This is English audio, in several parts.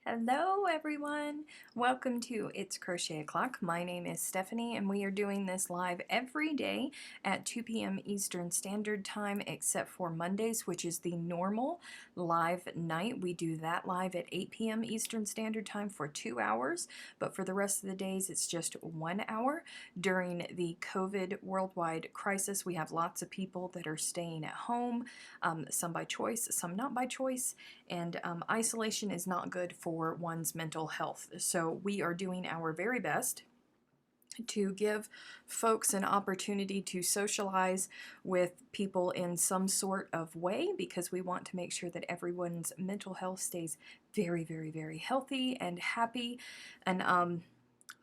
Hello everyone! Welcome to It's Crochet O'Clock. My name is Stephanie and we are doing this live every day at 2 p.m. Eastern Standard Time except for Mondays, which is the normal live night. We do that live at 8 p.m. Eastern Standard Time for 2 hours, but for the rest of the days it's just 1 hour. During the COVID worldwide crisis, we have lots of people that are staying at home, some by choice, some not by choice, and isolation is not good for one's mental health. So we are doing our very best to give folks an opportunity to socialize with people in some sort of way, because we want to make sure that everyone's mental health stays very, very, very healthy and happy. And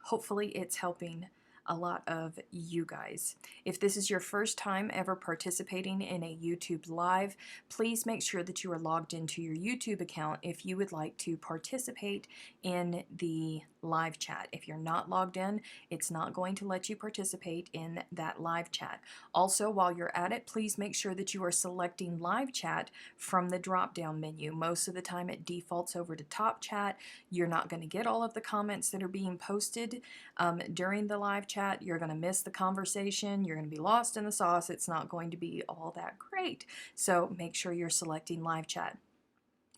hopefully it's helping a lot of you guys. If this is your first time ever participating in a YouTube Live, please make sure that you are logged into your YouTube account if you would like to participate in the live chat. If you're not logged in, it's not going to let you participate in that live chat. Also, while you're at it, please make sure that you are selecting live chat from the drop-down menu. Most of the time it defaults over to top chat. You're not going to get all of the comments that are being posted during the live chat. You're going to miss the conversation. You're going to be lost in the sauce. It's not going to be all that great. So make sure you're selecting live chat.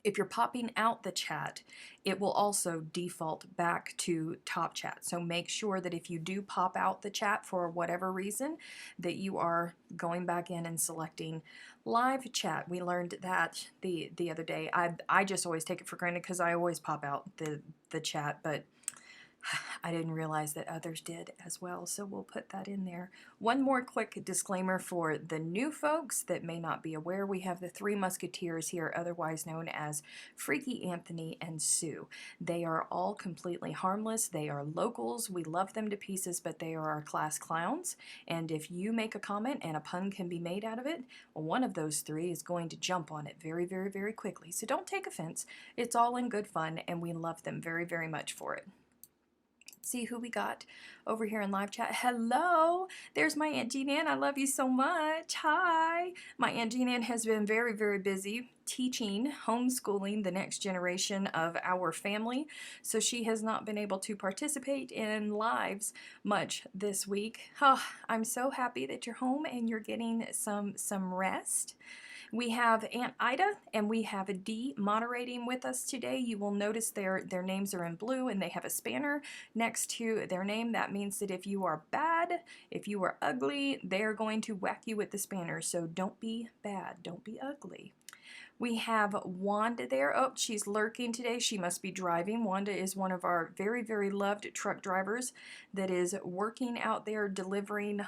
If you're popping out the chat, it will also default back to top chat. So make sure that if you do pop out the chat for whatever reason, that you are going back in and selecting live chat. We learned that the other day. I just always take it for granted because I always pop out the chat, but I didn't realize that others did as well, so we'll put that in there. One more quick disclaimer for the new folks that may not be aware. We have the Three Musketeers here, otherwise known as Freaky Anthony and Sue. They are all completely harmless. They are locals. We love them to pieces, but they are our class clowns. And if you make a comment and a pun can be made out of it, one of those three is going to jump on it very, very, very quickly. So don't take offense. It's all in good fun, and we love them very, very much for it. See who we got over here in live chat. Hello, there's my Aunt Jean Ann. I love you so much. Hi. My Aunt Jean Ann has been very, very busy teaching, homeschooling the next generation of our family, so she has not been able to participate in lives much this week. Oh, I'm so happy that you're home and you're getting some rest. We have Aunt Ida and we have a Dee moderating with us today. You will notice their names are in blue and they have a spanner next to their name. That means that if you are bad, if you are ugly, they're going to whack you with the spanner. So don't be bad, don't be ugly. We have Wanda there. Oh, she's lurking today. She must be driving. Wanda is one of our very, very loved truck drivers that is working out there delivering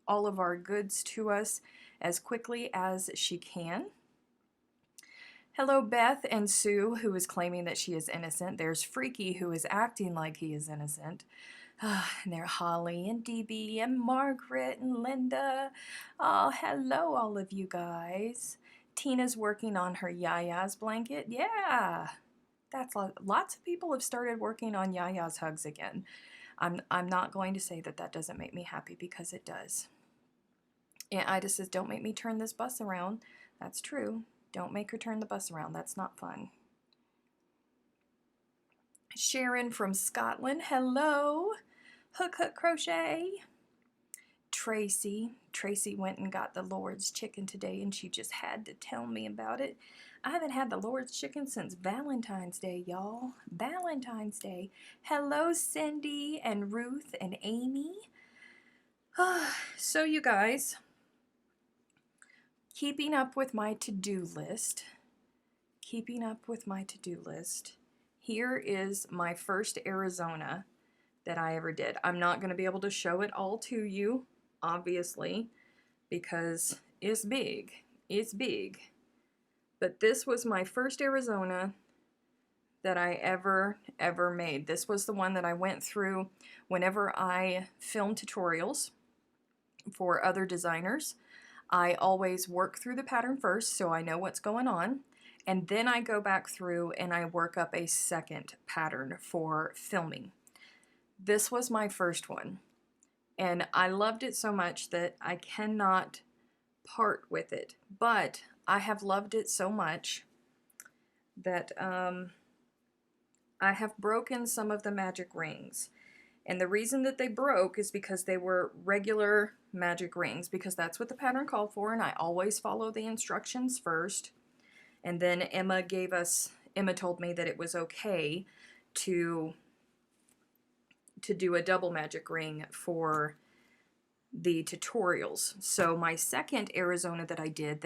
all of our goods to us as quickly as she can. Hello, Beth and Sue, who is claiming that she is innocent. There's Freaky, who is acting like he is innocent. And there are Holly and DB and Margaret and Linda. Oh, hello, all of you guys. Tina's working on her Yaya's blanket. Yeah, that's lots of people have started working on Yaya's hugs again. I'm not going to say that that doesn't make me happy, because it does. Aunt Ida says, don't make me turn this bus around. That's true. Don't make her turn the bus around. That's not fun. Sharon from Scotland. Hello. Hook Hook Crochet. Tracy. Tracy went and got the Lord's chicken today, and she just had to tell me about it. I haven't had the Lord's chicken since Valentine's Day, y'all. Valentine's Day. Hello, Cindy and Ruth and Amy. So, you guys, keeping up with my to-do list. Here is my first Arizona that I ever did. I'm not going to be able to show it all to you, obviously, because it's big. It's big. But this was my first Arizona that I ever made. This was the one that I went through whenever I film tutorials for other designers. I always work through the pattern first so I know what's going on, and then I go back through and I work up a second pattern for filming. This was my first one, and I loved it so much that I cannot part with it, but I have loved it so much that I have broken some of the magic rings. And the reason that they broke is because they were regular magic rings, because that's what the pattern called for, and I always follow the instructions first. And then Emma told me that it was okay to do a double magic ring for the tutorials. So my second Arizona that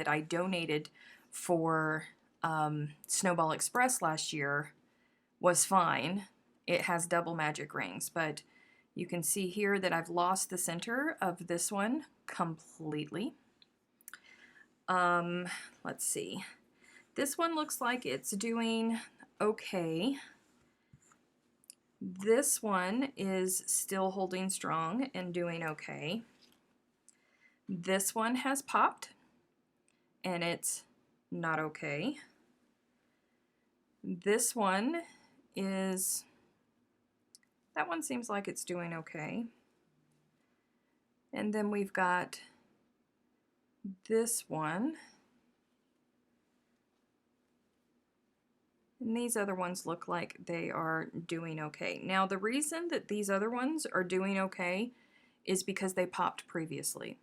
I donated for Snowball Express last year was fine. It has double magic rings, but you can see here that I've lost the center of this one completely. Let's see. This one looks like it's doing okay. This one is still holding strong and doing okay. This one has popped and it's not okay. This one is, that one seems like it's doing okay. And then we've got this one. And these other ones look like they are doing okay. Now, the reason that these other ones are doing okay is because they popped previously.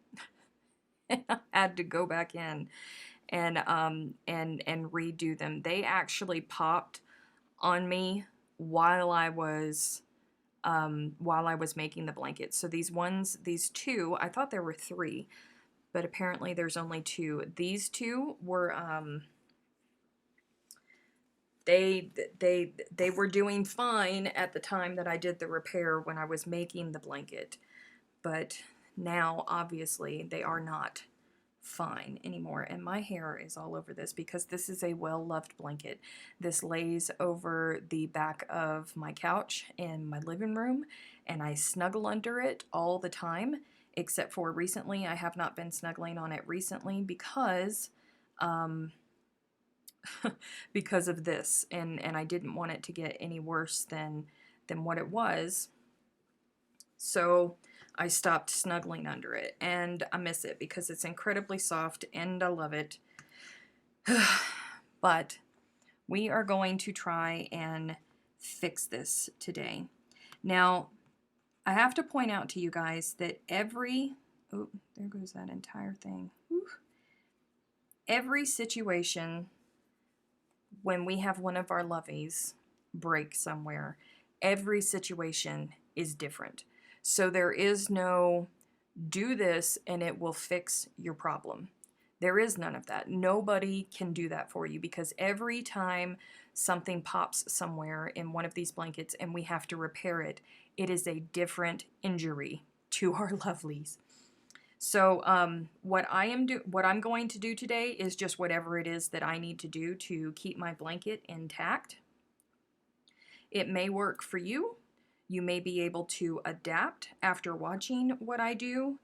I had to go back in and redo them. They actually popped on me while I was making the blanket. So these two, I thought there were 3, but apparently there's only 2. These 2 were they were doing fine at the time that I did the repair when I was making the blanket, but now obviously they are not fine anymore, and my hair is all over this because this is a well-loved blanket. This lays over the back of my couch in my living room, and I snuggle under it all the time, except for recently. I have not been snuggling on it recently because because of this, and I didn't want it to get any worse than what it was. So I stopped snuggling under it, and I miss it because it's incredibly soft and I love it. But we are going to try and fix this today. Now, I have to point out to you guys that oh, there goes that entire thing. Whew. Every situation when we have one of our loveys break somewhere, every situation is different. So there is no do this and it will fix your problem. There is none of that. Nobody can do that for you, because every time something pops somewhere in one of these blankets and we have to repair it, it is a different injury to our lovelies. So what I'm going to do today is just whatever it is that I need to do to keep my blanket intact. It may work for you. You may be able to adapt after watching what I do,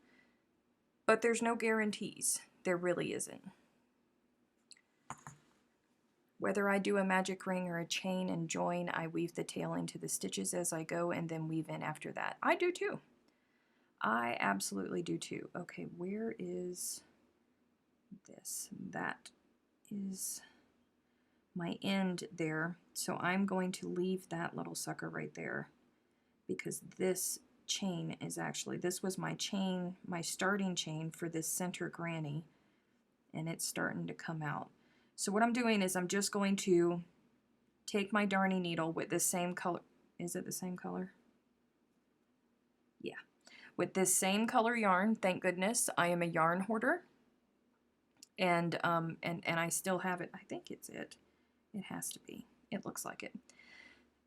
but there's no guarantees. There really isn't. Whether I do a magic ring or a chain and join, I weave the tail into the stitches as I go and then weave in after that. I do too. I absolutely do too. Okay, where is this? That is my end there. So I'm going to leave that little sucker right there, because this chain is actually, this was my chain, my starting chain for this center granny, and it's starting to come out. So what I'm doing is I'm just going to take my darning needle with this same color. Is it the same color? Yeah. With this same color yarn, thank goodness, I am a yarn hoarder. And I still have it. I think it's it. It has to be. It looks like it.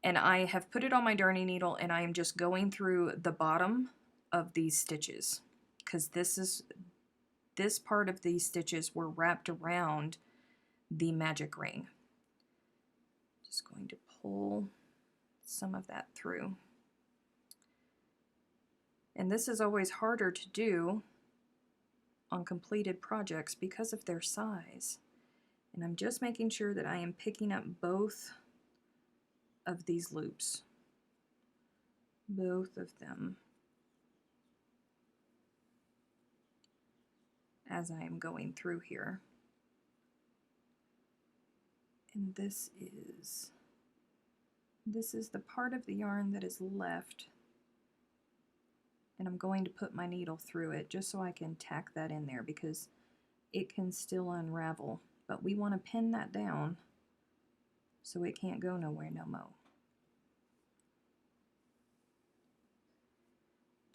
And I have put it on my darning needle, and I am just going through the bottom of these stitches, because this part of these stitches were wrapped around the magic ring. Just going to pull some of that through. And this is always harder to do on completed projects because of their size. And I'm just making sure that I am picking up both of these loops. Both of them. As I am going through here. And this is This is the part of the yarn that is left, and I'm going to put my needle through it just so I can tack that in there because it can still unravel, but we want to pin that down so it can't go nowhere no more.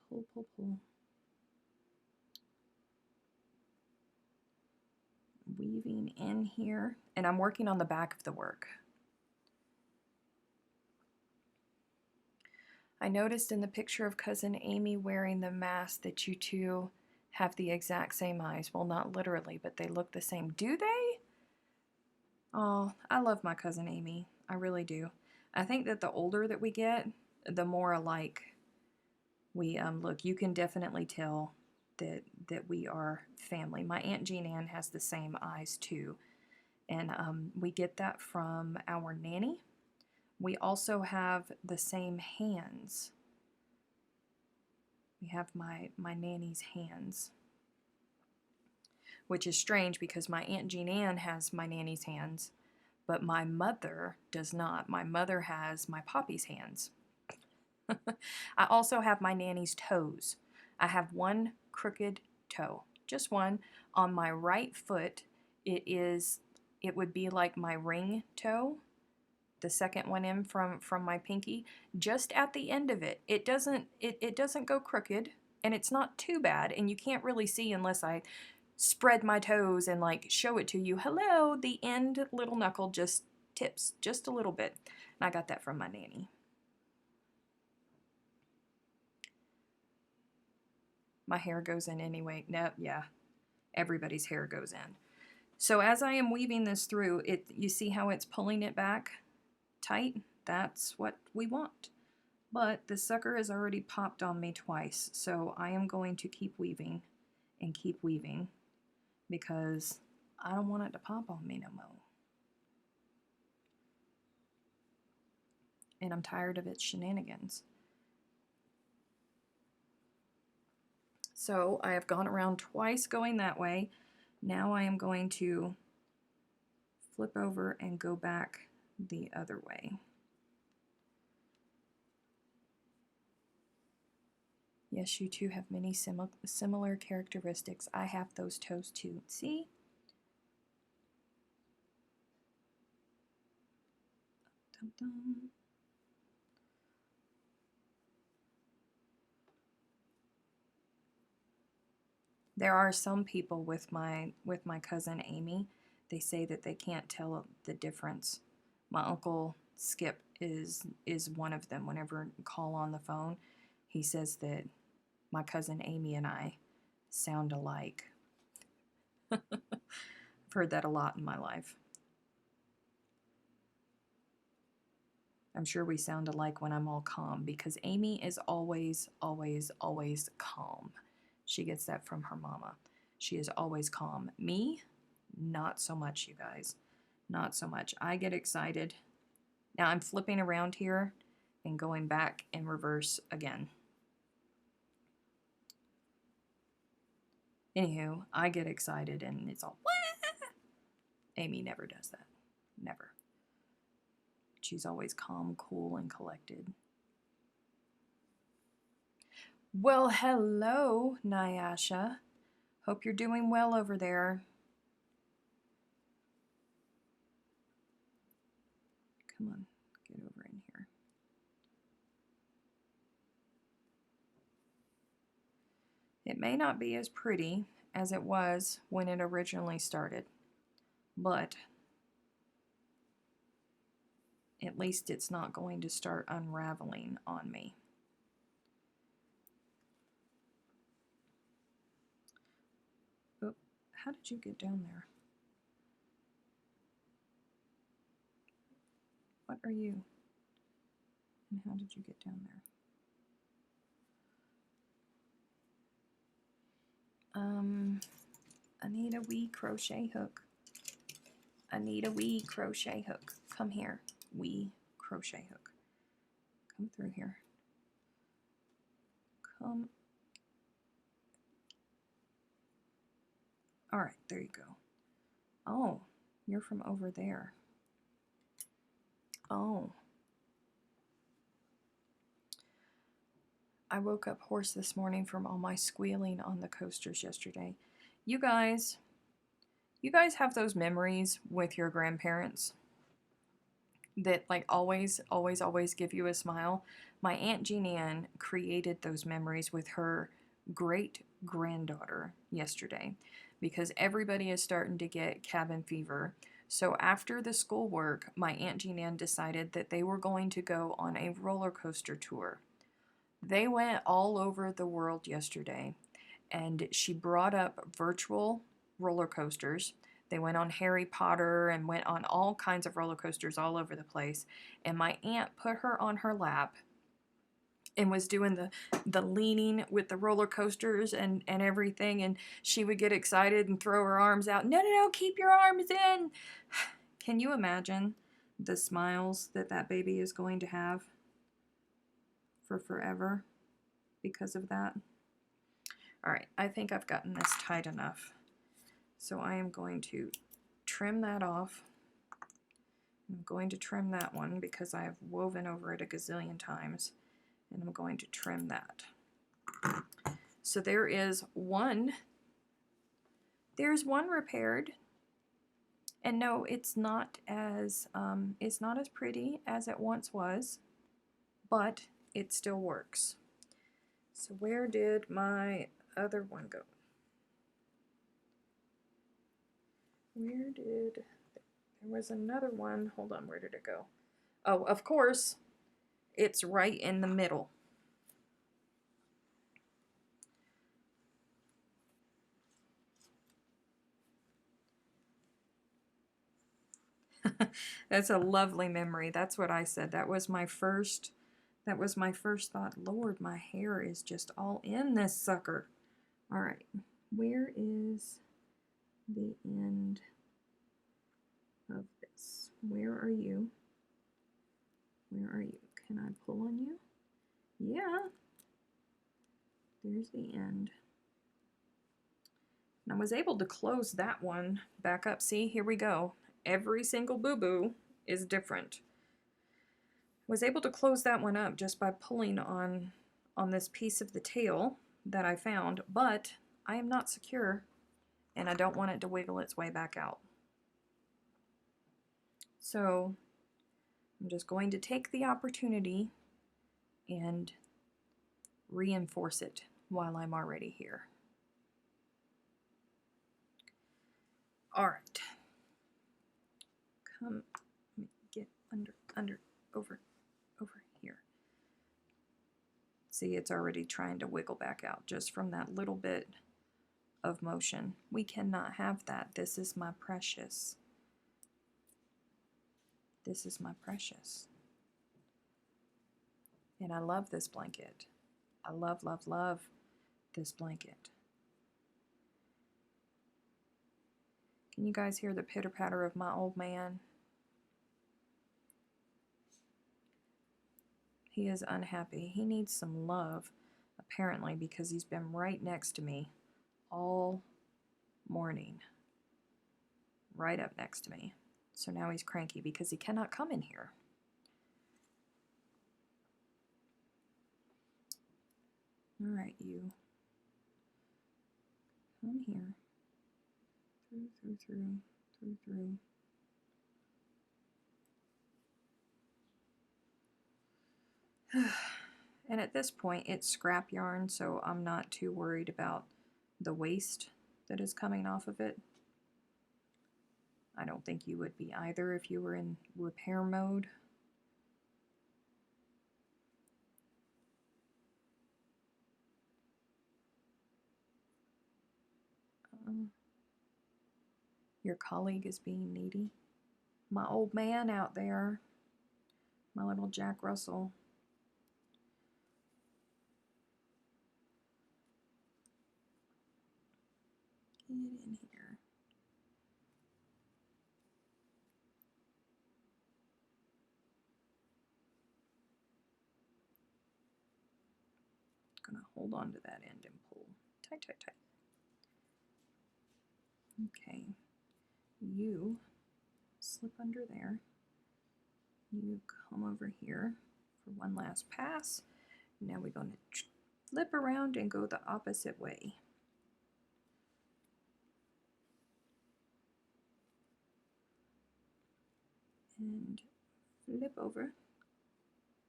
Pull, pull, pull. Weaving in here, and I'm working on the back of the work. I noticed in the picture of Cousin Amy wearing the mask that you two have the exact same eyes. Well, not literally, but they look the same. Do they? Oh, I love my Cousin Amy. I really do. I think that the older that we get, the more alike we look. You can definitely tell that we are family. My Aunt Jean Ann has the same eyes too, and we get that from our nanny. We also have the same hands. We have my nanny's hands, which is strange because my Aunt Jean Ann has my nanny's hands, but my mother does not. My mother has my poppy's hands. I also have my nanny's toes. I have one crooked toe, just one. On my right foot, it would be like my ring toe, the second one in from my pinky. Just at the end of it, it doesn't go crooked, and it's not too bad, and you can't really see unless I spread my toes and like show it to you. Hello, the end little knuckle just tips just a little bit. And I got that from my nanny. My hair goes in anyway. No, yeah, everybody's hair goes in. So as I am weaving this through, you see how it's pulling it back tight? That's what we want. But the sucker has already popped on me twice, so I am going to keep weaving and keep weaving because I don't want it to pop on me no more. And I'm tired of its shenanigans. So I have gone around twice going that way. Now I am going to flip over and go back the other way. Yes, you two have many similar characteristics. I have those toes too. See? Dum -dum. There are some people with my cousin Amy. They say that they can't tell the difference. My uncle Skip is one of them. Whenever I call on the phone, he says that my cousin Amy and I sound alike. I've heard that a lot in my life. I'm sure we sound alike when I'm all calm because Amy is always, always, always calm. She gets that from her mama. She is always calm. Me, not so much, you guys. Not so much. I get excited. Now I'm flipping around here and going back in reverse again. Anywho, I get excited and it's all, wah! Amy never does that. Never. She's always calm, cool, and collected. Well, hello, Nyasha. Hope you're doing well over there. Come on, get over in here. It may not be as pretty as it was when it originally started, but at least it's not going to start unraveling on me. Oh, how did you get down there? What are you? And how did you get down there? I need a wee crochet hook. I need a wee crochet hook. Come here, wee crochet hook. Come through here. Come. All right, there you go. Oh, you're from over there. Oh, I woke up hoarse this morning from all my squealing on the coasters yesterday. You guys have those memories with your grandparents that like always give you a smile. My Aunt Jean Ann created those memories with her great granddaughter yesterday because everybody is starting to get cabin fever. So after the schoolwork, my Aunt Jean Ann decided that they were going to go on a roller coaster tour. They went all over the world yesterday, and she brought up virtual roller coasters. They went on Harry Potter and went on all kinds of roller coasters all over the place. And my aunt put her on her lap and was doing the leaning with the roller coasters and everything. And she would get excited and throw her arms out. No, keep your arms in. Can you imagine the smiles that that baby is going to have for forever because of that? All right, I think I've gotten this tight enough. So I am going to trim that off. I'm going to trim that one because I have woven over it a gazillion times. And I'm going to trim that. So there's one repaired. And no, it's not as pretty as it once was, but it still works. So where did my other one go? There was another one. Hold on, where did it go? Oh, of course, it's right in the middle. That's a lovely memory. That's what I said. That was my first thought. Lord, my hair is just all in this sucker. All right, where is the end of this? Where are you? Where are you? Can I pull on you? Yeah. There's the end. And I was able to close that one back up. See, here we go. Every single boo-boo is different. Was able to close that one up just by pulling on this piece of the tail that I found, but I am not secure and I don't want it to wiggle its way back out. So I'm just going to take the opportunity and reinforce it while I'm already here. All right. Come, get over here. See, it's already trying to wiggle back out just from that little bit of motion. We cannot have that. This is my precious. This is my precious. And I love this blanket. I love this blanket. Can you guys hear the pitter-patter of my old man? He is unhappy. He needs some love, apparently, because he's been right next to me all morning. Right up next to me. So now he's cranky because he cannot come in here. All right, you. Come here. Through. And at this point, it's scrap yarn, so I'm not too worried about the waste that is coming off of it. I don't think you would be either if you were in repair mode. Your colleague is being needy. My old man out there, my little Jack Russell. Get in here. Gonna hold on to that end and pull. Tight. Okay. You slip under there. You come over here for one last pass. Now we're going to flip around and go the opposite way. And flip over,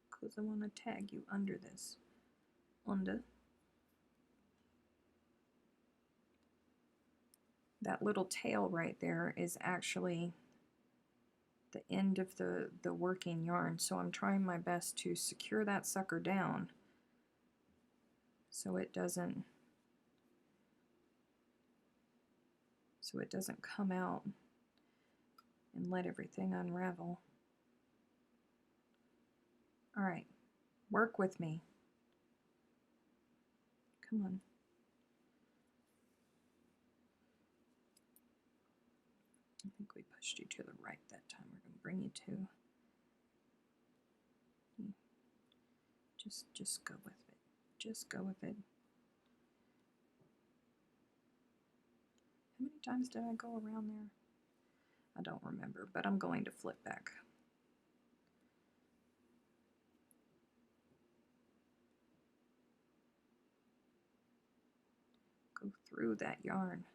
because I want to tag you under this. Under. That little tail right there is actually the end of the working yarn, so I'm trying my best to secure that sucker down so it doesn't come out and let everything unravel. All right, work with me. Come on. I think we pushed you to the right that time. We're going to bring you to. Just go with it. Just go with it. How many times did I go around there? I don't remember, but I'm going to flip back. Go through that yarn.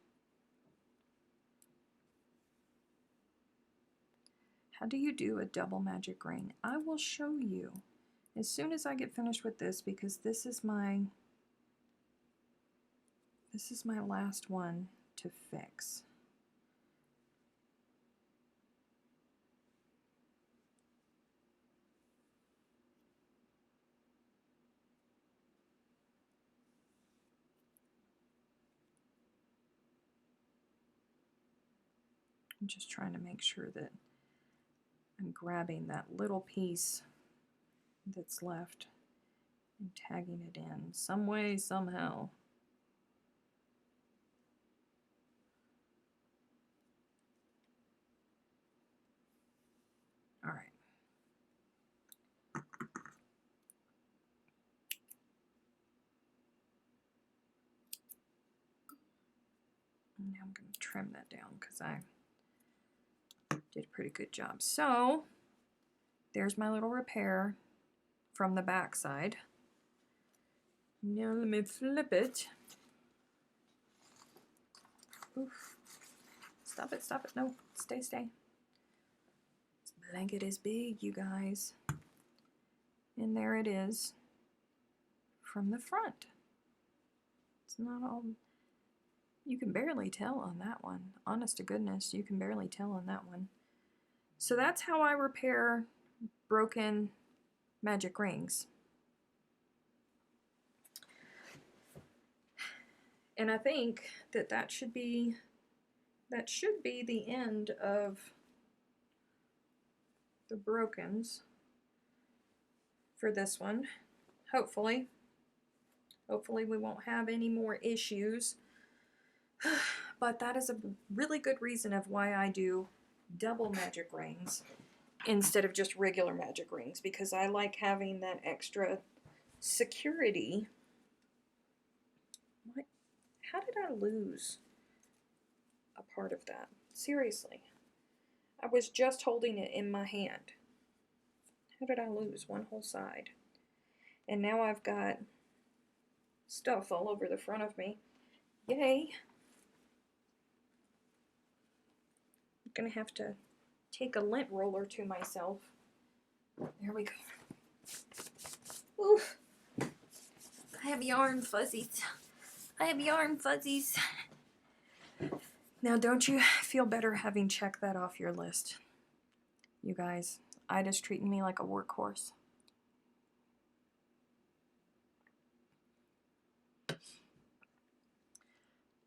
How do you do a double magic ring? I will show you as soon as I get finished with this, because this is my last one to fix. I'm just trying to make sure that I'm grabbing that little piece that's left and tagging it in some way, somehow. All right. Now I'm going to trim that down because I did a pretty good job. So there's my little repair from the back side. Now let me flip it. Oof. Stop it, stop it. No, stay, stay. This blanket is big, you guys. And there it is from the front. It's not all, you can barely tell on that one. Honest to goodness, you can barely tell on that one. So that's how I repair broken magic rings. And I think that should be the end of the brokens for this one. Hopefully we won't have any more issues. But that is a really good reason of why I do double magic rings instead of just regular magic rings, because I like having that extra security. What? How did I lose a part of that? Seriously. I was just holding it in my hand. How did I lose one whole side? And now I've got stuff all over the front of me. Yay! I'm gonna have to take a lint roller to myself. There we go. Oof! I have yarn fuzzies. I have yarn fuzzies. Now, don't you feel better having checked that off your list? You guys, Ida's treating me like a workhorse.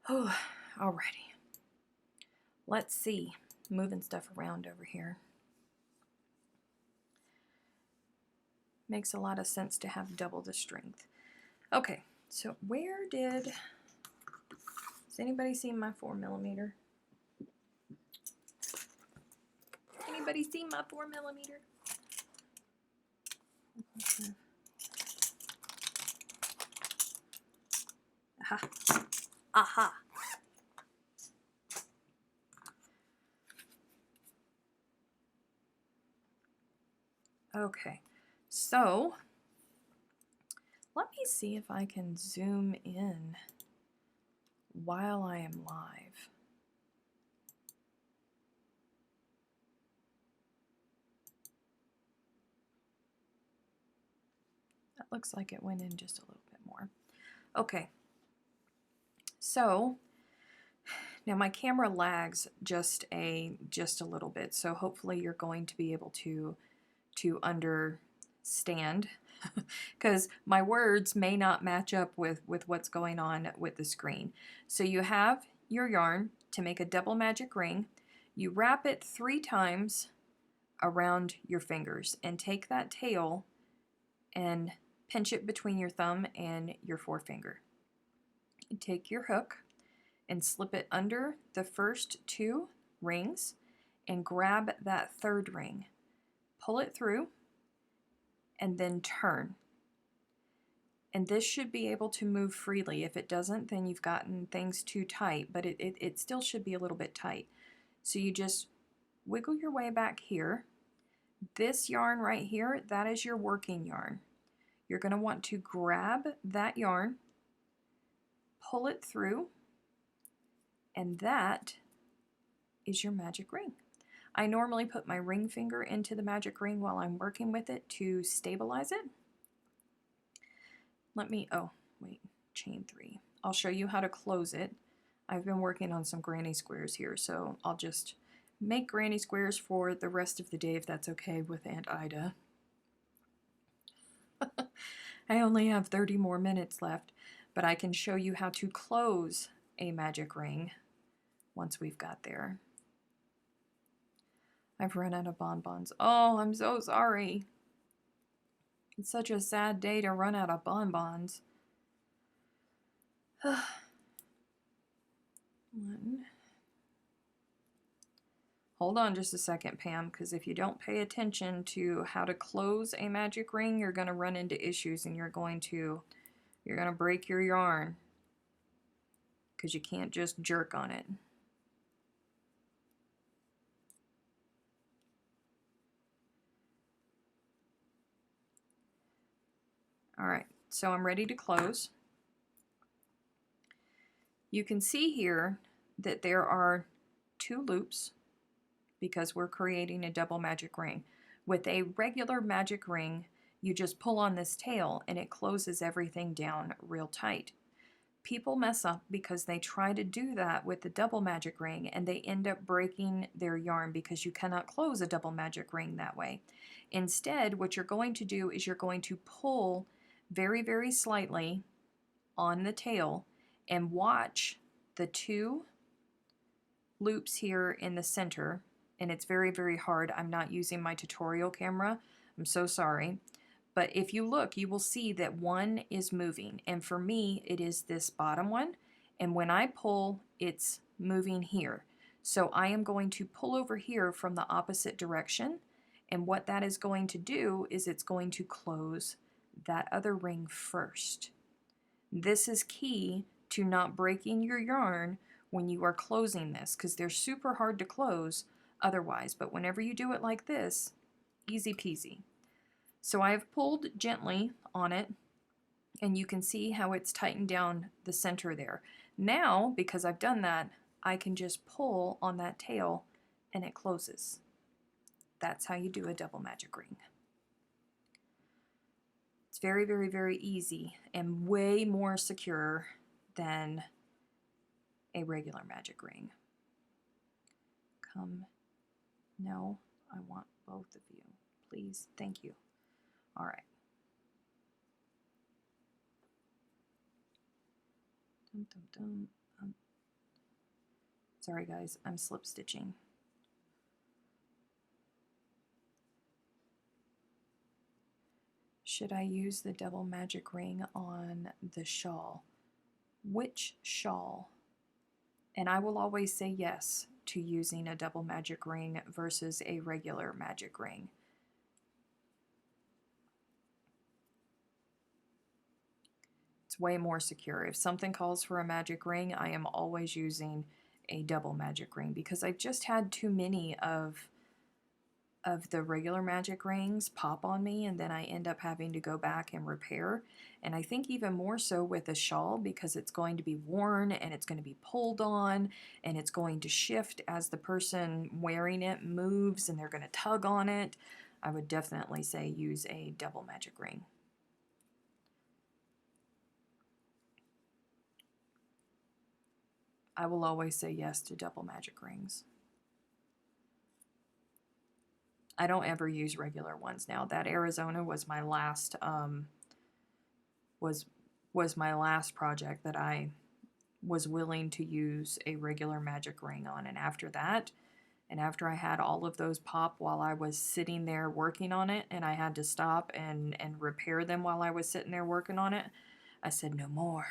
Oh, alrighty. Let's see. Moving stuff around over here. Makes a lot of sense to have double the strength. Okay, so where did... Has anybody seen my 4mm? Anybody seen my 4mm? Okay. Aha. Aha. Okay, so Let me see if I can zoom in while I am live. That looks like it went in just a little bit more. Okay, so now my camera lags just a little bit, so hopefully you're going to be able to understand because my words may not match up with what's going on with the screen. So you have your yarn to make a double magic ring. You wrap it 3 times around your fingers and take that tail and pinch it between your thumb and your forefinger. You take your hook and slip it under the first 2 rings and grab that 3rd ring. Pull it through and then turn. And this should be able to move freely. If it doesn't, then you've gotten things too tight, but it still should be a little bit tight. So you just wiggle your way back here. This yarn right here, that is your working yarn. You're going to want to grab that yarn, pull it through, and that is your magic ring. I normally put my ring finger into the magic ring while I'm working with it to stabilize it. Let me, oh, wait, chain 3. I'll show you how to close it. I've been working on some granny squares here, so I'll just make granny squares for the rest of the day if that's okay with Aunt Ida. I only have 30 more minutes left, but I can show you how to close a magic ring once we've got there. I've run out of bonbons. Oh, I'm so sorry. It's such a sad day to run out of bonbons. One. Hold on just a second, Pam, because if you don't pay attention to how to close a magic ring, you're going to run into issues and you're going to break your yarn because you can't just jerk on it. All right, so I'm ready to close. You can see here that there are 2 loops because we're creating a double magic ring. With a regular magic ring, you just pull on this tail and it closes everything down real tight. People mess up because they try to do that with the double magic ring and they end up breaking their yarn because you cannot close a double magic ring that way. Instead, what you're going to do is you're going to pull very, very slightly on the tail and watch the 2 loops here in the center. And it's very, very hard. I'm not using my tutorial camera. I'm so sorry. But if you look, you will see that one is moving. And for me, it is this bottom one. And when I pull, it's moving here. So I am going to pull over here from the opposite direction. And what that is going to do is it's going to close that other ring first. This is key to not breaking your yarn when you are closing this, because they're super hard to close otherwise, but whenever you do it like this, easy peasy. So I have pulled gently on it, and you can see how it's tightened down the center there. Now, because I've done that, I can just pull on that tail and it closes. That's how you do a double magic ring. It's very, very, very easy and way more secure than a regular magic ring. Come. No, I want both of you. Please. Thank you. All right. Dum, dum, dum. Sorry, guys. I'm slip stitching. Should I use the double magic ring on the shawl? Which shawl? And I will always say yes to using a double magic ring versus a regular magic ring. It's way more secure. If something calls for a magic ring, I am always using a double magic ring because I've just had too many of of the regular magic rings pop on me, and then I end up having to go back and repair. And I think even more so with a shawl, because it's going to be worn and it's going to be pulled on and it's going to shift as the person wearing it moves and they're going to tug on it. I would definitely say use a double magic ring. I will always say yes to double magic rings. I don't ever use regular ones now. That Arizona was my last was my last project that I was willing to use a regular magic ring on. And after that, and after I had all of those pop while I was sitting there working on it, and I had to stop and repair them while I was sitting there working on it, I said no more.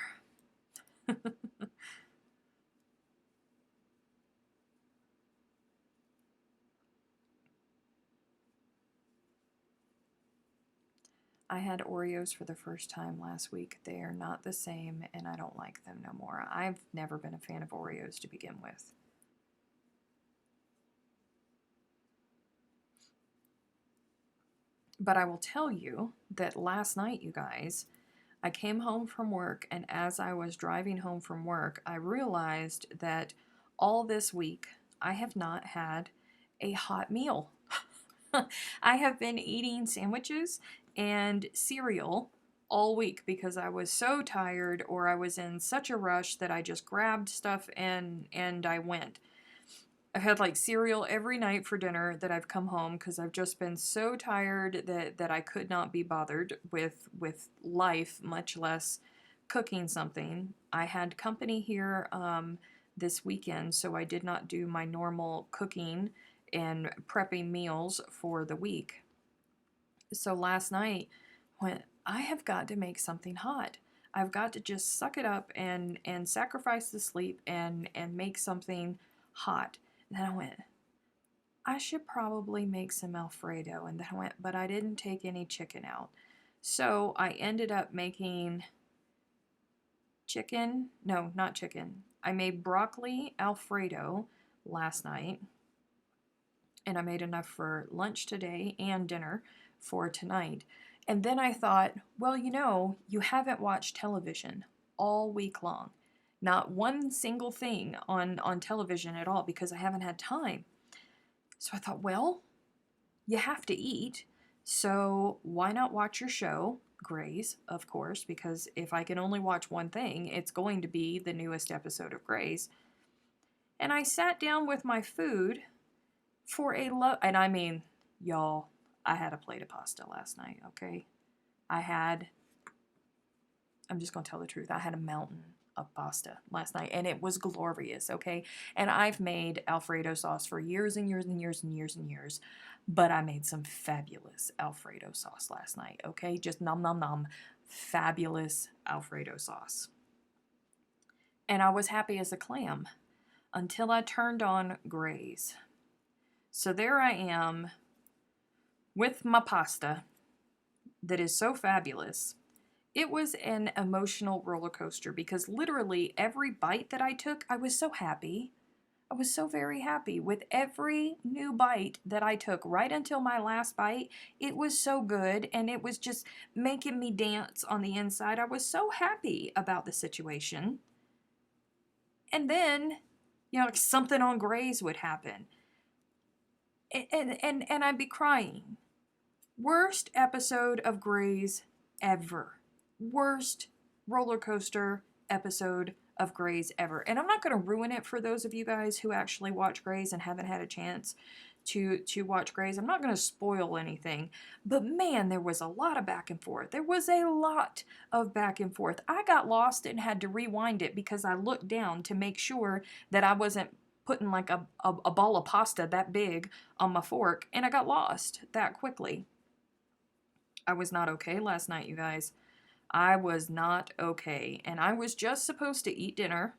I had Oreos for the first time last week. They are not the same, and I don't like them no more. I've never been a fan of Oreos to begin with. But I will tell you that last night, you guys, I came home from work, and as I was driving home from work, I realized that all this week I have not had a hot meal. I have been eating sandwiches and cereal all week because I was so tired or I was in such a rush that I just grabbed stuff and I went. I've had like cereal every night for dinner that I've come home because I've just been so tired that I could not be bothered with life, much less cooking something. I had company here this weekend, so I did not do my normal cooking and prepping meals for the week. So last night, when I have got to make something hot. I've got to just suck it up and sacrifice the sleep and make something hot. And then I went, I should probably make some Alfredo. And then I went, but I didn't take any chicken out. So I ended up making chicken. No, not chicken. I made broccoli Alfredo last night. And I made enough for lunch today and dinner for tonight. And then I thought, well, you haven't watched television all week long. Not one single thing on television at all because I haven't had time. So I thought, well, you have to eat. So why not watch your show, Grey's, of course, because if I can only watch one thing, it's going to be the newest episode of Grey's. And I sat down with my food for and I mean, y'all, I had a plate of pasta last night, okay? I'm just going to tell the truth, I had a mountain of pasta last night, and it was glorious, okay? And I've made Alfredo sauce for years and years and years and years and years, but I made some fabulous Alfredo sauce last night, okay? Just nom nom nom, fabulous Alfredo sauce. And I was happy as a clam until I turned on Grey's. So there I am with my pasta that is so fabulous. It was an emotional roller coaster because literally every bite that I took, I was so happy. I was so very happy with every new bite that I took right until my last bite. It was so good and it was just making me dance on the inside. I was so happy about the situation. And then, something on Grey's would happen. And I'd be crying. Worst episode of Grey's ever. Worst roller coaster episode of Grey's ever. And I'm not going to ruin it for those of you guys who actually watch Grey's and haven't had a chance to watch Grey's. I'm not going to spoil anything. But man, there was a lot of back and forth. There was a lot of back and forth. I got lost and had to rewind it because I looked down to make sure that I wasn't putting like a ball of pasta that big on my fork, and I got lost that quickly. I was not okay last night, you guys. I was not okay. And I was just supposed to eat dinner,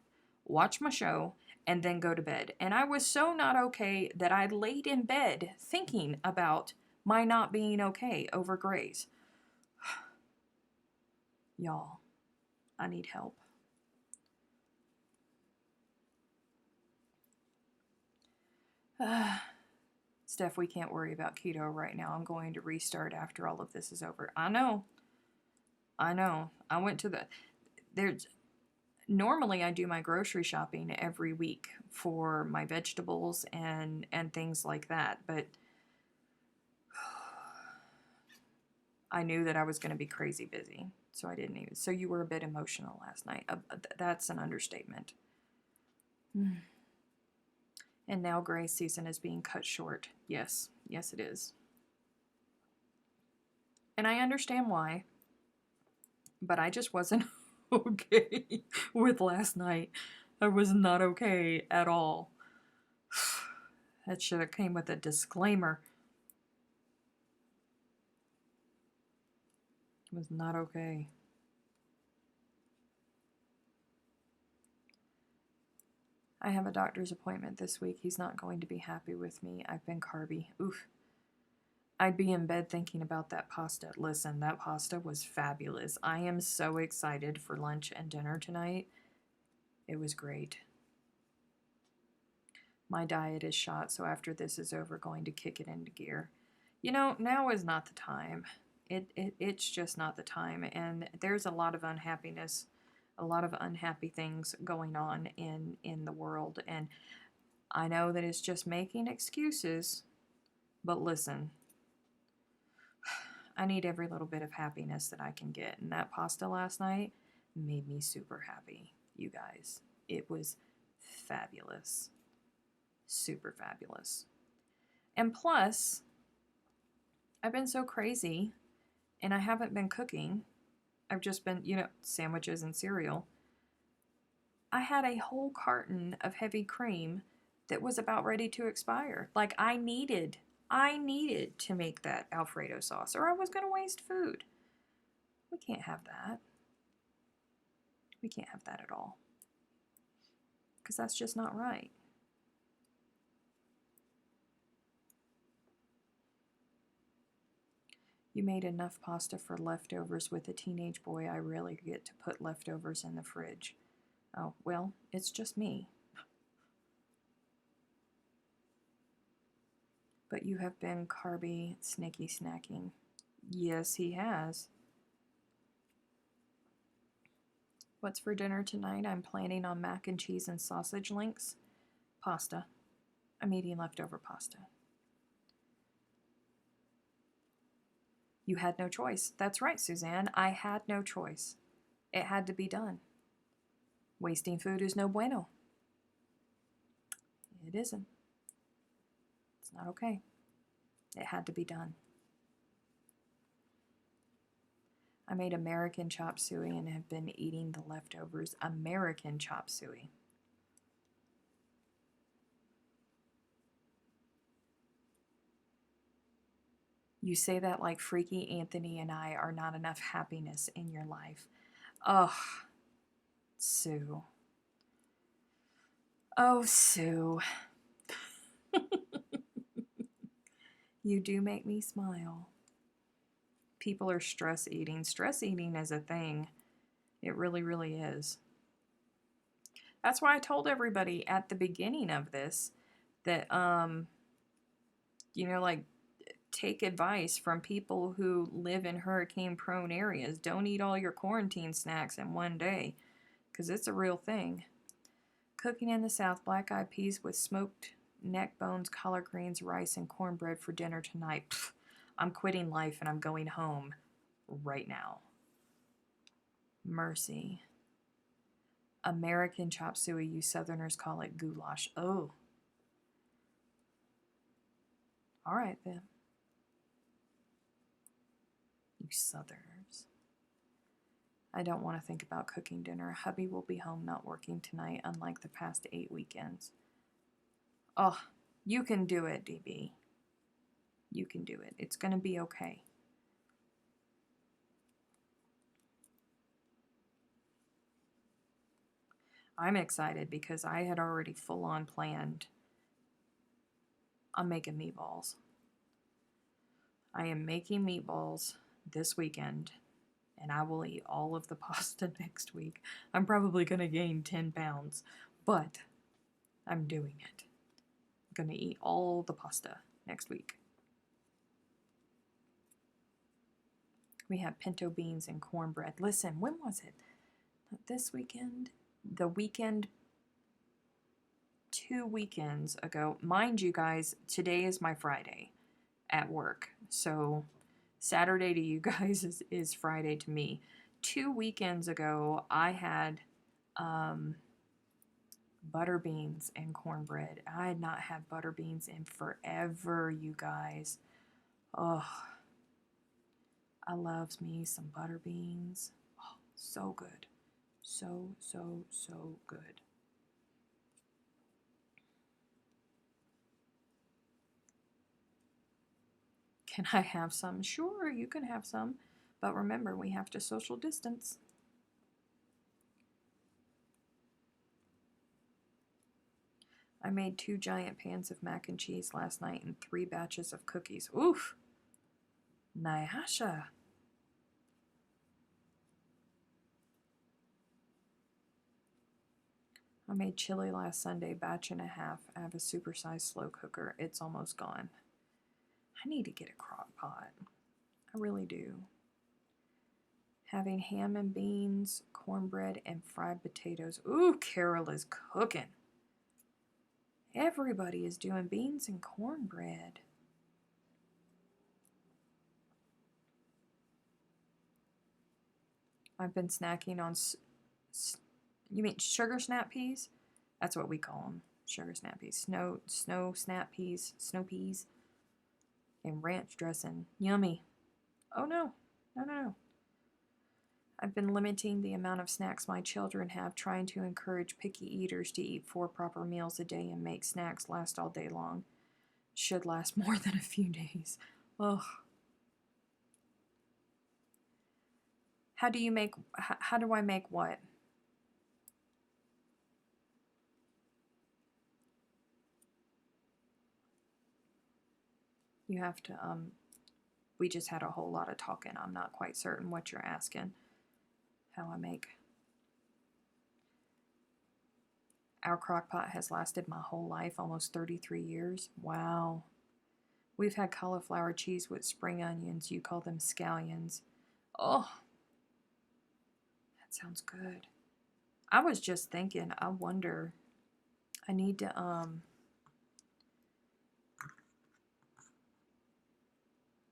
watch my show, and then go to bed. And I was so not okay that I laid in bed thinking about my not being okay over Grey's. Y'all, I need help. Steph, we can't worry about keto right now. I'm going to restart after all of this is over. I know. I went to there's normally I do my grocery shopping every week for my vegetables and things like that, but I knew that I was going to be crazy busy, so I didn't even. So you were a bit emotional last night. That's an understatement. And now gray season is being cut short. Yes, it is. And I understand why, but I just wasn't okay with last night. I was not okay at all. That should have came with a disclaimer. It was not okay. I have a doctor's appointment this week. He's not going to be happy with me. I've been carby. Oof. I'd be in bed thinking about that pasta. Listen, that pasta was fabulous. I am so excited for lunch and dinner tonight. It was great. My diet is shot, so after this is over, going to kick it into gear. You know, now is not the time. It's just not the time, and there's a lot of unhappiness, a lot of unhappy things going on in the world, and I know that it's just making excuses, but listen, I need every little bit of happiness that I can get, and that pasta last night made me super happy, you guys. It was fabulous. Super fabulous. And plus, I've been so crazy and I haven't been cooking. I've just been, sandwiches and cereal. I had a whole carton of heavy cream that was about ready to expire. Like I needed to make that Alfredo sauce or I was going to waste food. We can't have that. We can't have that at all. Because that's just not right. You made enough pasta for leftovers with a teenage boy. I rarely get to put leftovers in the fridge. Oh, well, it's just me. But you have been carby, snaky snacking. Yes, he has. What's for dinner tonight? I'm planning on mac and cheese and sausage links. Pasta. I'm eating leftover pasta. You had no choice. That's right, Suzanne. I had no choice. It had to be done. Wasting food is no bueno. It isn't. It's not okay. It had to be done. I made American chop suey and have been eating the leftovers. American chop suey. You say that like Freaky Anthony and I are not enough happiness in your life. Oh, Sue. Oh, Sue. You do make me smile. People are stress eating. Stress eating is a thing. It really, really is. That's why I told everybody at the beginning of this that, like, take advice from people who live in hurricane-prone areas. Don't eat all your quarantine snacks in one day, because it's a real thing. Cooking in the South, black-eyed peas with smoked neck bones, collard greens, rice, and cornbread for dinner tonight. Pfft, I'm quitting life and I'm going home right now. Mercy. American chop suey, you Southerners call it goulash. Oh. All right, then. You Southerners. I don't want to think about cooking dinner. Hubby will be home not working tonight, unlike the past 8 weekends. Oh, you can do it, DB. You can do it. It's going to be okay. I'm excited because I had already full-on planned on making meatballs. I am making meatballs this weekend, and I will eat all of the pasta next week. I'm probably going to gain 10 pounds, but I'm doing it. I'm going to eat all the pasta next week. We have pinto beans and cornbread. Listen, when was it? Not this weekend. The weekend, 2 weekends ago. Mind you guys, today is my Friday at work. So Saturday to you guys is Friday to me. 2 weekends ago, I had butter beans and cornbread. I had not had butter beans in forever, you guys. Oh, I loves me some butter beans. Oh, so good. So, so, so good. Can I have some? Sure, you can have some. But remember, we have to social distance. I made 2 giant pans of mac and cheese last night and 3 batches of cookies. Oof! Nyasha! I made chili last Sunday, batch and a half. I have a supersized slow cooker. It's almost gone. I need to get a crock pot. I really do. Having ham and beans, cornbread, and fried potatoes. Ooh, Carol is cooking. Everybody is doing beans and cornbread. I've been snacking on, you mean sugar snap peas? That's what we call them, sugar snap peas. Snow snap peas, snow peas, and ranch dressing. Yummy. Oh no, no. I've been limiting the amount of snacks my children have, trying to encourage picky eaters to eat 4 proper meals a day and make snacks last all day long. Should last more than a few days. Ugh. How do I make what? You have to, we just had a whole lot of talking. I'm not quite certain what you're asking. How I make. Our crock pot has lasted my whole life, almost 33 years. Wow. We've had cauliflower cheese with spring onions. You call them scallions. Oh, that sounds good. I was just thinking, I wonder, I need to,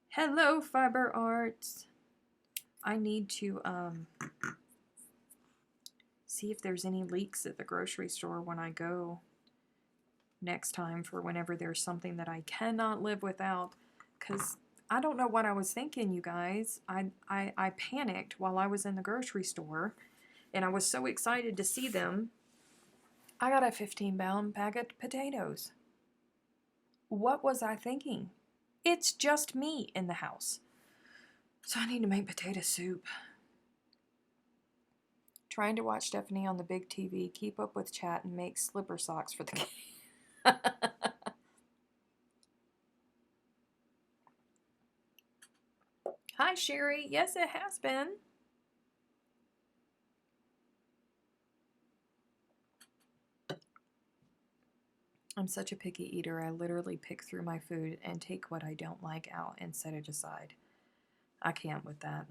hello, Fiber Arts. I need to, see if there's any leaks at the grocery store when I go next time, for whenever there's something that I cannot live without, because I don't know what I was thinking, you guys. I panicked while I was in the grocery store, and I was so excited to see them. I got a 15-pound bag of potatoes. What was I thinking? It's just me in the house. So I need to make potato soup. Trying to watch Stephanie on the big TV, keep up with chat, and make slipper socks for the game. Hi, Sherry. Yes, it has been. I'm such a picky eater. I literally pick through my food and take what I don't like out and set it aside. I can't with that.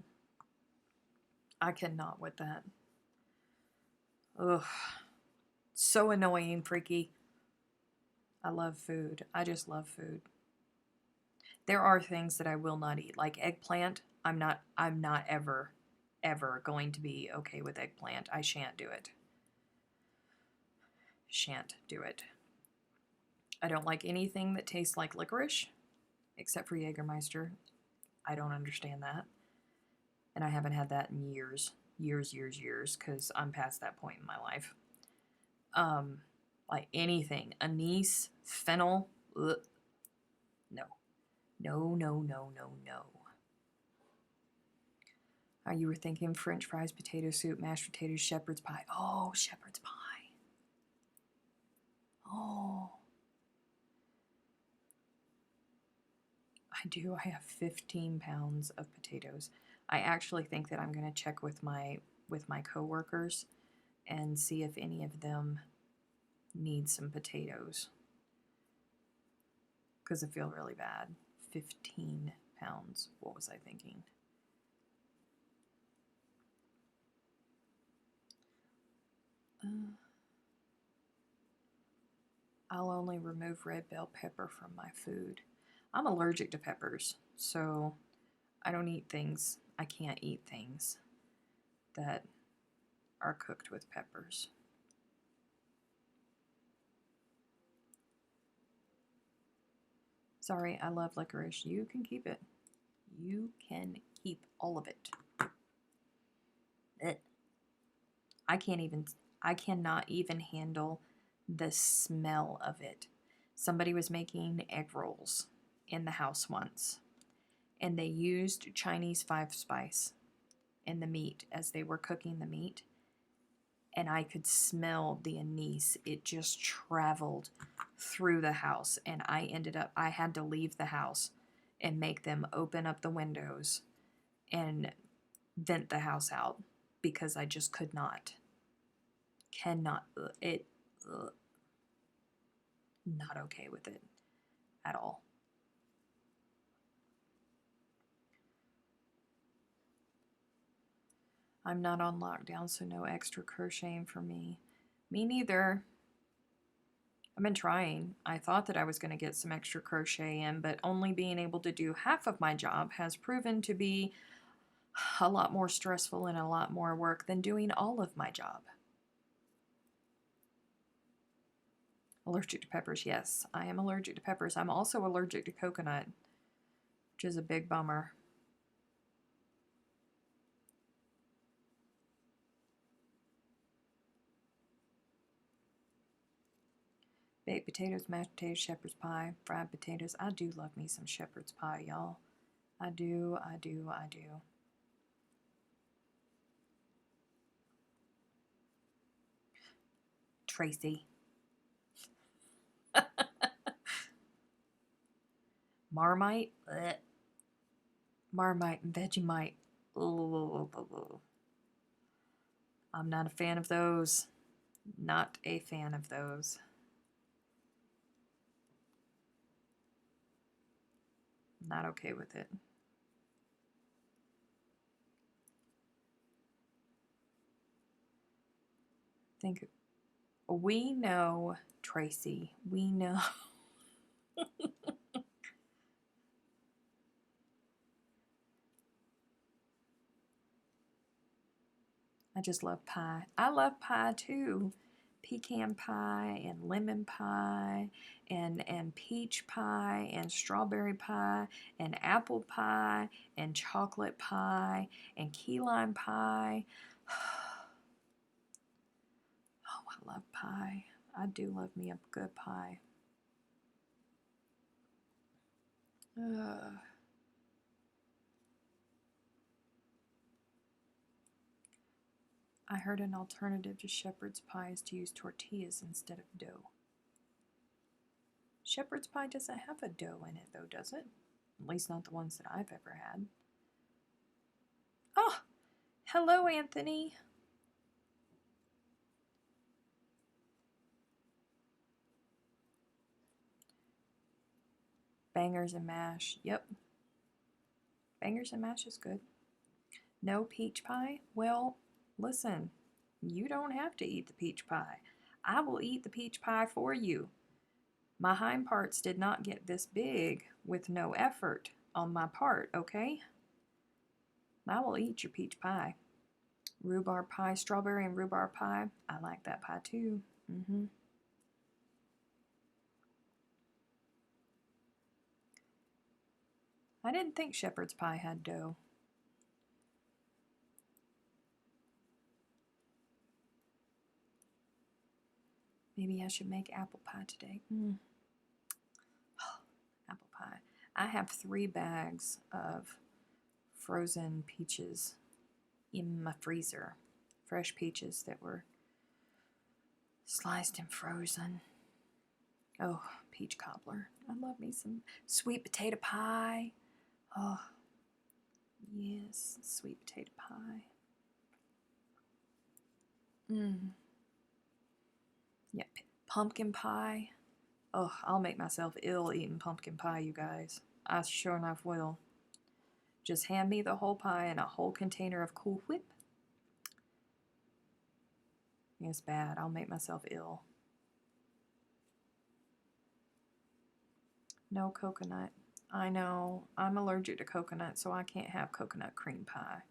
I cannot with that. Ugh. So annoying, freaky. I love food. I just love food. There are things that I will not eat, like eggplant. I'm not ever going to be okay with eggplant. I shan't do it. Shan't do it. I don't like anything that tastes like licorice, except for Jägermeister. I don't understand that. And I haven't had that in years, because I'm past that point in my life. Like anything, anise, fennel, ugh. No. You were thinking French fries, potato soup, mashed potatoes, shepherd's pie. Oh, shepherd's pie. Oh. I do. I have 15 pounds of potatoes. I actually think that I'm going to check with my coworkers and see if any of them need some potatoes. because I feel really bad. 15 pounds. What was I thinking? I'll only remove red bell pepper from my food. I'm allergic to peppers, so I don't eat things. I can't eat things that are cooked with peppers. Sorry, I love licorice. You can keep it. You can keep all of it. I cannot even handle the smell of it. Somebody was making egg rolls in the house once, and they used Chinese 5-spice in the meat as they were cooking the meat, and I could smell the anise. It just traveled through the house, and I had to leave the house and make them open up the windows and vent the house out because I just cannot, not okay with it at all. I'm not on lockdown, so no extra crocheting for me. Me neither. I've been trying. I thought that I was going to get some extra crochet in, but only being able to do half of my job has proven to be a lot more stressful and a lot more work than doing all of my job. Allergic to peppers, yes. I am allergic to peppers. I'm also allergic to coconut, which is a big bummer. Baked potatoes, mashed potatoes, shepherd's pie, fried potatoes. I do love me some shepherd's pie, y'all. I do, I do, I do. Tracy. Marmite. Blech. Marmite and Vegemite. Ugh. I'm not a fan of those. Not a fan of those. Not okay with it. Think we know, Tracy. We know. I just love pie. I love pie too. Pecan pie and lemon pie and peach pie and strawberry pie and apple pie and chocolate pie and key lime pie. Oh, I love pie. I do love me a good pie. I heard an alternative to shepherd's pie is to use tortillas instead of dough. Shepherd's pie doesn't have a dough in it, though, does it? At least not the ones that I've ever had. Oh, hello, Anthony. Bangers and mash. Yep. Bangers and mash is good. No peach pie? Well, listen, you don't have to eat the peach pie. I will eat the peach pie for you. My hind parts did not get this big with no effort on my part, okay? I will eat your peach pie. Rhubarb pie, strawberry and rhubarb pie. I like that pie too. I didn't think shepherd's pie had dough. Maybe I should make apple pie today. Apple pie. I have 3 bags of frozen peaches in my freezer. Fresh peaches that were sliced and frozen. Oh, peach cobbler. I love me some sweet potato pie. Oh, yes, sweet potato pie. Yeah, pumpkin pie. Oh, I'll make myself ill eating pumpkin pie, you guys. I sure enough will. Just hand me the whole pie and a whole container of Cool Whip. It's bad. I'll make myself ill. No coconut. I know. I'm allergic to coconut, so I can't have coconut cream pie.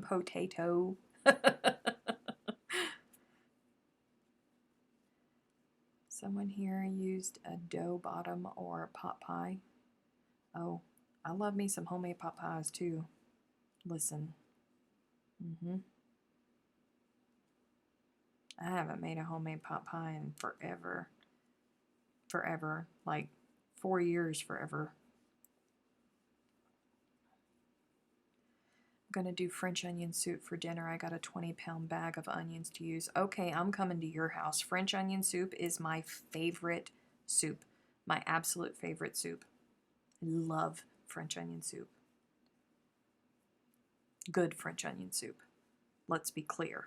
Potato. Someone here used a dough bottom or pot pie. Oh, I love me some homemade pot pies too. Listen. I haven't made a homemade pot pie in forever. Forever. Like 4 years forever. I'm gonna do French onion soup for dinner. I got a 20-pound bag of onions to use. Okay, I'm coming to your house. French onion soup is my favorite soup. My absolute favorite soup. I love French onion soup. Good French onion soup. Let's be clear.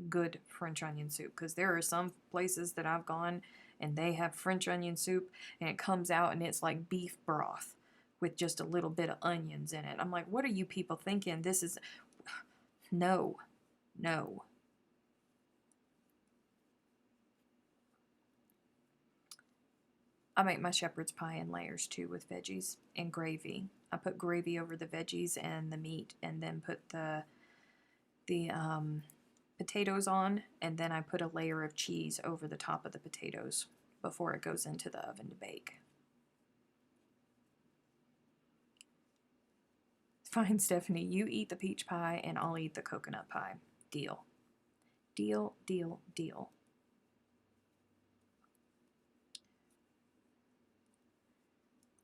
Good French onion soup. Because there are some places that I've gone and they have French onion soup and it comes out and it's like beef broth with just a little bit of onions in it. I'm like, what are you people thinking? This is... No. No. I make my shepherd's pie in layers too with veggies and gravy. I put gravy over the veggies and the meat and then put the potatoes on, and then I put a layer of cheese over the top of the potatoes before it goes into the oven to bake. Fine, Stephanie, you eat the peach pie and I'll eat the coconut pie. Deal. Deal, deal, deal.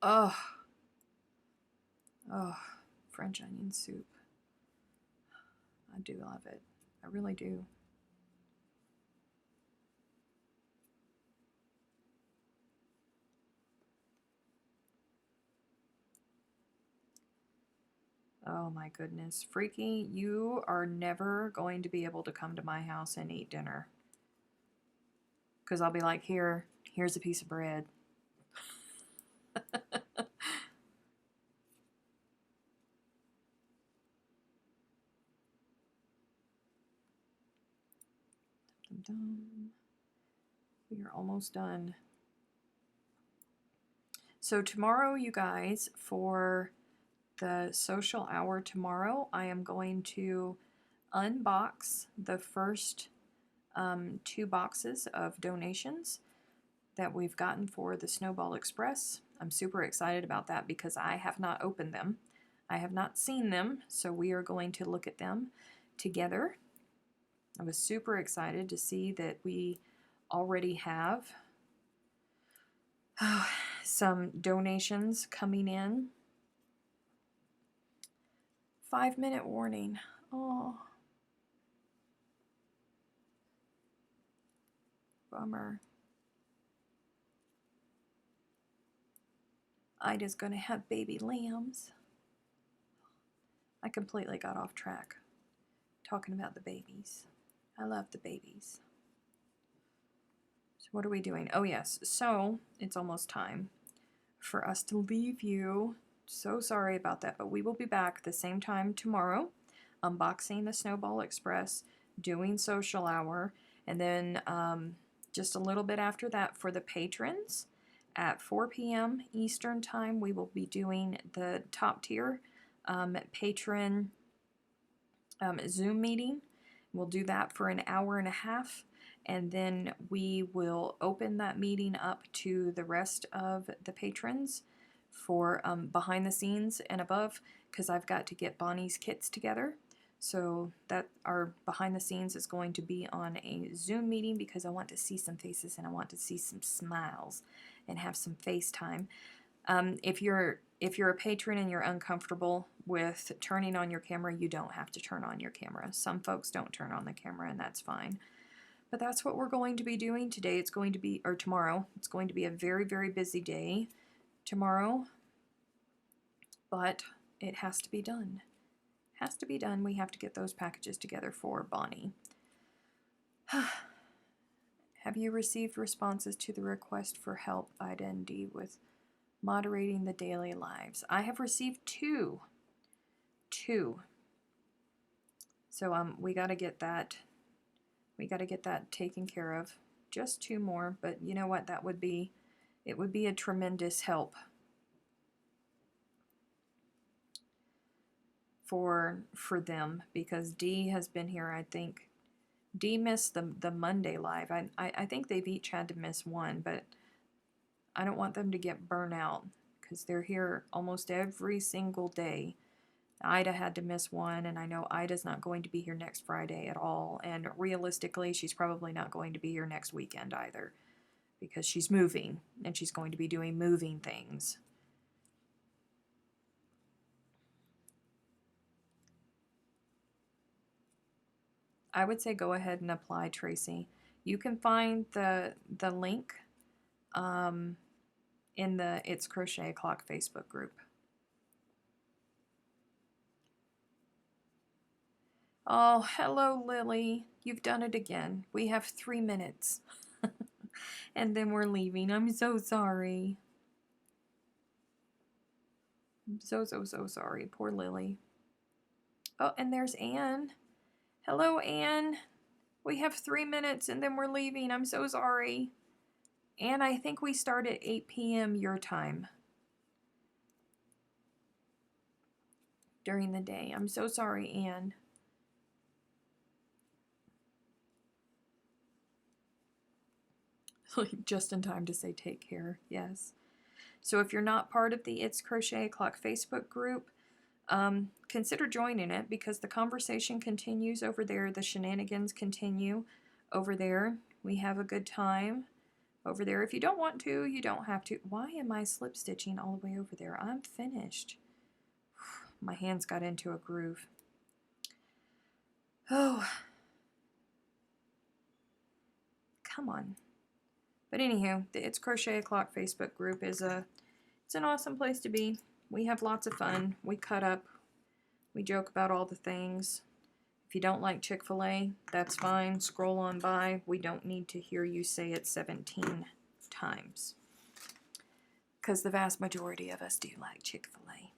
Oh. Oh, French onion soup. I do love it. I really do. Oh my goodness. Freaky, you are never going to be able to come to my house and eat dinner. Because I'll be like, here's a piece of bread. We are almost done. So tomorrow, you guys, for the social hour tomorrow, I am going to unbox the first 2 boxes of donations that we've gotten for the Snowball Express. I'm super excited about that because I have not opened them. I have not seen them, so we are going to look at them together. I was super excited to see that we already have some donations coming in. 5-minute warning. Oh. Bummer. Ida's gonna have baby lambs. I completely got off track talking about the babies. I love the babies. So what are we doing? Oh yes, so it's almost time for us to leave you. So sorry about that, but we will be back the same time tomorrow, unboxing the Snowball Express, doing social hour, and then just a little bit after that for the patrons at 4 p.m. Eastern Time, we will be doing the top tier patron Zoom meeting. We'll do that for an hour and a half, and then we will open that meeting up to the rest of the patrons for behind the scenes and above, because I've got to get Bonnie's kits together. So that our behind the scenes is going to be on a Zoom meeting because I want to see some faces and I want to see some smiles and have some FaceTime. If you're a patron and you're uncomfortable with turning on your camera, you don't have to turn on your camera. Some folks don't turn on the camera, and that's fine. But that's what we're going to be doing today. It's going to be, or tomorrow, it's going to be a very, very busy day tomorrow. But it has to be done. Has to be done. We have to get those packages together for Bonnie. Have you received responses to the request for help, Ida and Dee, with moderating the daily lives? I have received two. So we got to get that. We got to get that taken care of. Just two more, but you know what? It would be a tremendous help for them, because Dee has been here. I think Dee missed the Monday live. I think they've each had to miss one, but I don't want them to get burnt out because they're here almost every single day. Ida had to miss one, and I know Ida's not going to be here next Friday at all, and realistically, she's probably not going to be here next weekend either, because she's moving, and she's going to be doing moving things. I would say go ahead and apply, Tracy. You can find the link in the It's Crochet O'Clock Facebook group. Oh, hello, Lily. You've done it again. We have 3 minutes. And then we're leaving. I'm so sorry. I'm so sorry. Poor Lily. Oh, and there's Anne. Hello, Anne. We have 3 minutes and then we're leaving. I'm so sorry. Anne, I think we start at 8 p.m. your time during the day. I'm so sorry, Anne. Just in time to say take care. Yes. So if you're not part of the It's Crochet O'Clock Facebook group, consider joining it, because the conversation continues over there. The shenanigans continue over there. We have a good time over there. If you don't want to, you don't have to. Why am I slip stitching all the way over there? I'm finished. My hands got into a groove. Oh. Come on. But anywho, the It's Crochet O'Clock Facebook group it's an awesome place to be. We have lots of fun. We cut up. We joke about all the things. If you don't like Chick-fil-A, that's fine. Scroll on by. We don't need to hear you say it 17 times, because the vast majority of us do like Chick-fil-A.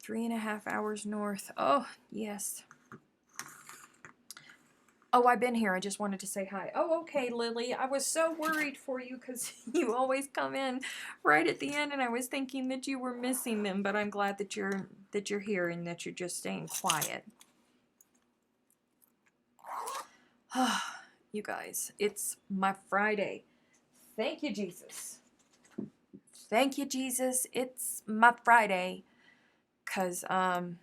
3.5 hours north. Oh, yes. Oh, I've been here. I just wanted to say hi. Oh, okay, Lily. I was so worried for you because you always come in right at the end, and I was thinking that you were missing them, but I'm glad that you're here and that you're just staying quiet. You guys, it's my Friday. Thank you, Jesus. Thank you, Jesus. It's my Friday. Cause I'm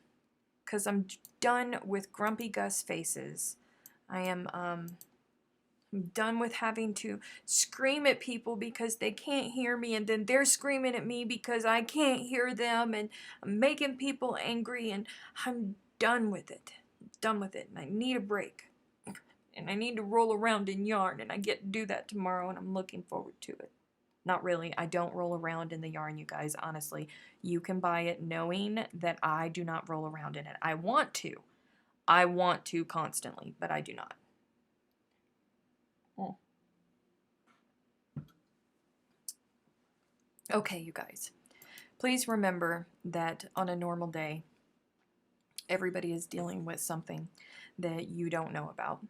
done with grumpy Gus faces. I am done with having to scream at people because they can't hear me, and then they're screaming at me because I can't hear them, and I'm making people angry, and I'm done with it. Done with it, and I need a break. And I need to roll around in yarn, and I get to do that tomorrow, and I'm looking forward to it. Not really. I don't roll around in the yarn, you guys, honestly. You can buy it knowing that I do not roll around in it. I want to. I want to constantly, but I do not. Okay, you guys. Please remember that on a normal day, everybody is dealing with something that you don't know about.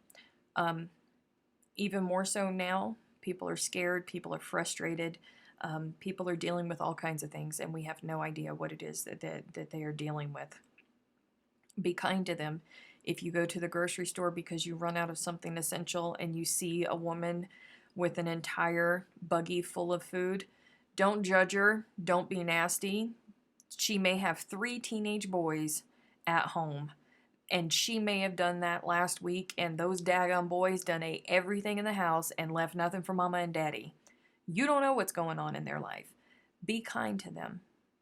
Even more so now, people are scared, people are frustrated, people are dealing with all kinds of things, and we have no idea what it is that they are dealing with. Be kind to them. If you go to the grocery store because you run out of something essential and you see a woman with an entire buggy full of food, don't judge her. Don't be nasty. She may have 3 teenage boys at home, and she may have done that last week, and those daggone boys done ate everything in the house and left nothing for mama and daddy. You don't know what's going on in their life. Be kind to them.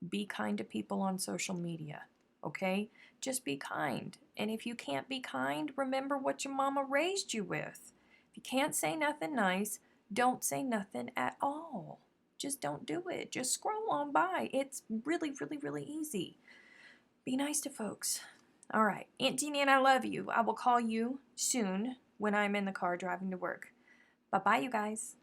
Be kind to people on social media, okay? Just be kind. And if you can't be kind, remember what your mama raised you with. If you can't say nothing nice, don't say nothing at all. Just don't do it. Just scroll on by. It's really, really, really easy. Be nice to folks. All right. Aunt Jeannie and I love you. I will call you soon when I'm in the car driving to work. Bye-bye, you guys.